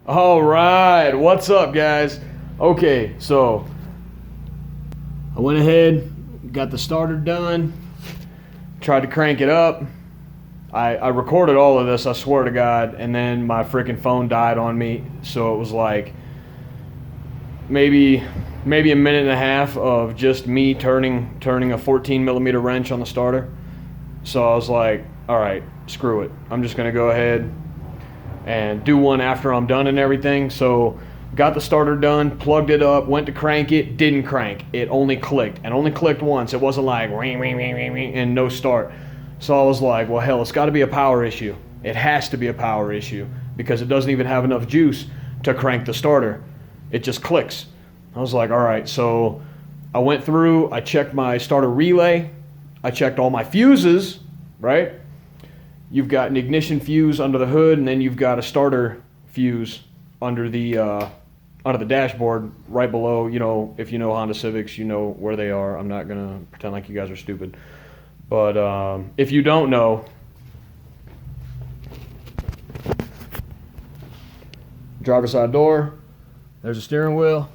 All right, what's up, guys? Okay, so I went ahead, got the starter done, tried to crank it up. I recorded all of this, I swear to God, and then my freaking phone died on me, so it was like maybe a minute and a half of just me turning a 14 millimeter wrench on the starter. So I was like, all right, screw it. I'm just gonna go ahead and do one after I'm done and everything. So got the starter done, plugged it up, went to crank it, didn't crank. It only clicked, and only clicked once. It wasn't like ring, ring, ring, ring, ring, and no start. So I was like, well, hell, it's got to be a power issue. It has to be a power issue because it doesn't even have enough juice to crank the starter. It just clicks. I was like, all right. So I went through, I checked my starter relay, I checked all my fuses, right? You've got an ignition fuse under the hood, and then you've got a starter fuse under the dashboard right below. You know, if you know Honda Civics, you know where they are. I'm not gonna pretend like you guys are stupid, but if you don't know, driver's side door, there's a steering wheel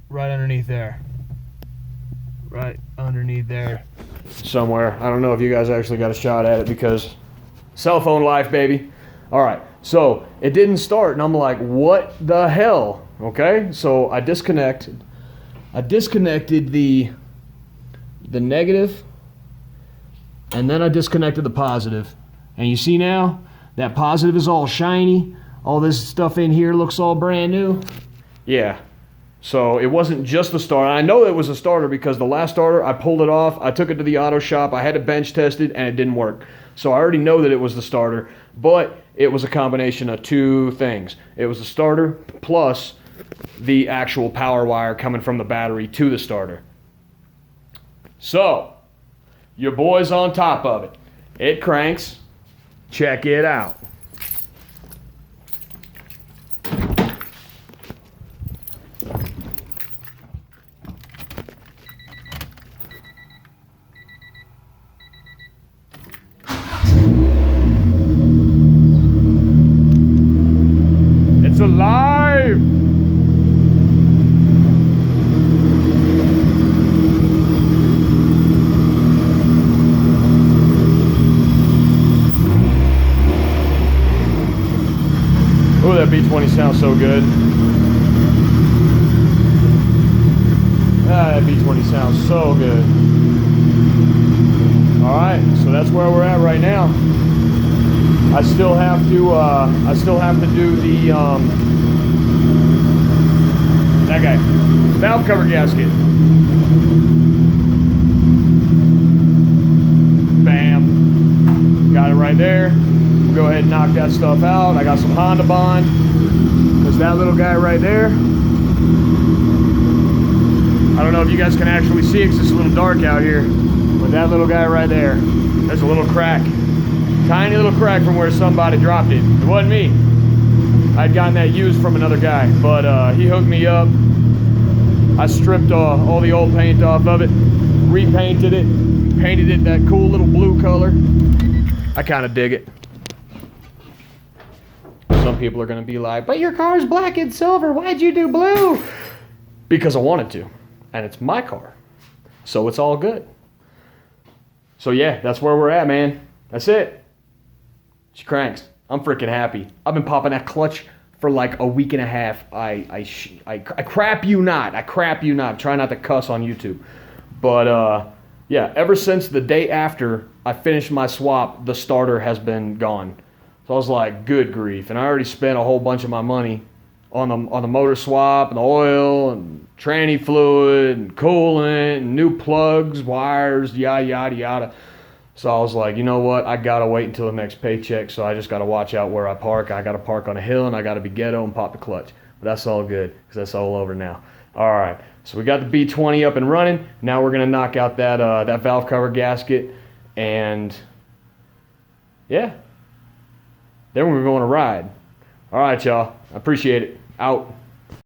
right underneath there, somewhere. I don't know if you guys actually got a shot at it because cell phone life, baby. All right, so it didn't start, and I'm like, what the hell? Okay, so I disconnected the negative, and then I disconnected the positive. And you see now that positive is all shiny. All this stuff in here looks all brand new. Yeah. So it wasn't just the starter. I know it was a starter because the last starter, I pulled it off, I took it to the auto shop, I had it bench tested, and it didn't work. So I already know that it was the starter, but it was a combination of two things. It was the starter plus the actual power wire coming from the battery to the starter. So, your boy's on top of it. It cranks. Check it out. It's alive! Oh, that B20 sounds so good. Ah, that B20 sounds so good. All right, so that's where we're at right now. I still have to do the that guy valve cover gasket. Bam, got it right there. Go ahead and knock that stuff out. I got some Honda Bond. There's that little guy right there. I don't know if you guys can actually see it because it's a little dark out here, but that little guy right there, there's a little crack. Tiny little crack from where somebody dropped it. It wasn't me. I'd gotten that used from another guy, but he hooked me up. I stripped all the old paint off of it, repainted it, painted it that cool little blue color. I kind of dig it. Some people are going to be like, but your car's black and silver. Why'd you do blue? Because I wanted to, and it's my car, so it's all good. So yeah, that's where we're at, man. That's it. She cranks. I'm freaking happy. I've been popping that clutch for like a week and a half. I crap you not. I crap you not. Try not to cuss on YouTube. But yeah, ever since the day after I finished my swap, the starter has been gone. So I was like, good grief. And I already spent a whole bunch of my money on the motor swap and the oil and tranny fluid and coolant and new plugs, wires, yada, yada, yada. So I was like, you know what? I got to wait until the next paycheck, so I just got to watch out where I park. I got to park on a hill, and I got to be ghetto and pop the clutch. But that's all good because that's all over now. All right, so we got the B20 up and running. Now we're going to knock out that valve cover gasket, and yeah, then we're going to ride. All right, y'all. I appreciate it. Out.